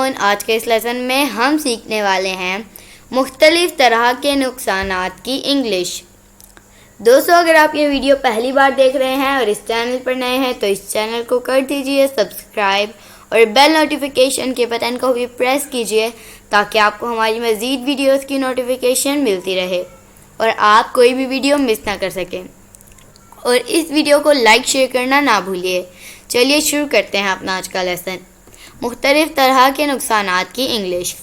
افternoon. آج کے اس لیسن میں ہم سیکھنے والے ہیں مختلف طرح کے نقصانات کی انگلش. دوستو اگر آپ یہ ویڈیو پہلی بار دیکھ رہے ہیں اور اس چینل پر نئے ہیں تو اس چینل کو کر دیجئے سبسکرائب اور بیل نوٹیفیکیشن کے بٹن کو بھی پریس کیجئے تاکہ آپ کو ہماری مزید ویڈیوز کی نوٹیفیکیشن ملتی رہے اور آپ کوئی بھی ویڈیو مس نہ کر سکیں. اور اس ویڈیو کو لائک شیئر کرنا نہ بھولیے. چلیے شروع کرتے ہیں اپنا آج کا لیسن. مختلف طرح کے نقصانات کی انگلش.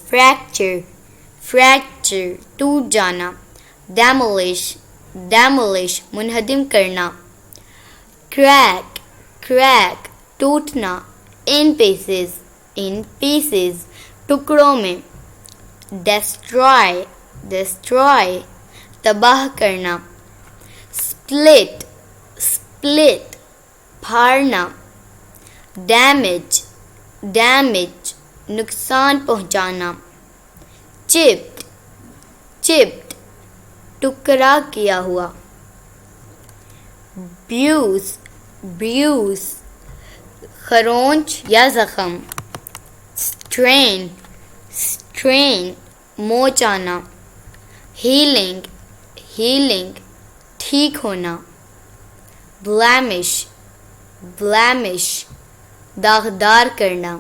فریکچر ٹوٹ جانا. ڈیمولش منہدم کرنا. کریک ٹوٹنا. ان پیسز ٹکڑوں میں. ڈسٹرائے تباہ کرنا. سپلٹ پھاڑنا. ڈیمیج نقصان پہنچانا. چپڈ ٹکڑا کیا ہوا. بریوز خرونچ یا زخم. سٹرین موچ آنا. ہیلنگ ٹھیک ہونا. بلیمش داغدار کرنا.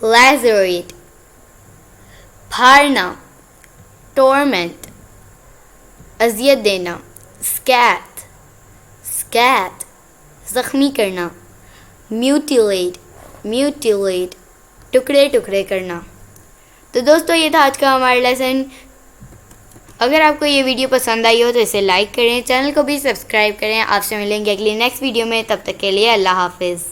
لیزریٹ پھاڑنا. ٹورمنٹ اذیت دینا. اسکیت زخمی کرنا. میوٹیلیٹ ٹکڑے کرنا. تو دوستو یہ تھا آج کا ہمارا لیسن. اگر آپ کو یہ ویڈیو پسند آئی ہو تو اسے لائک کریں, چینل کو بھی سبسکرائب کریں. آپ سے ملیں گے اگلی نیکسٹ ویڈیو میں. تب تک کے لیے اللہ حافظ.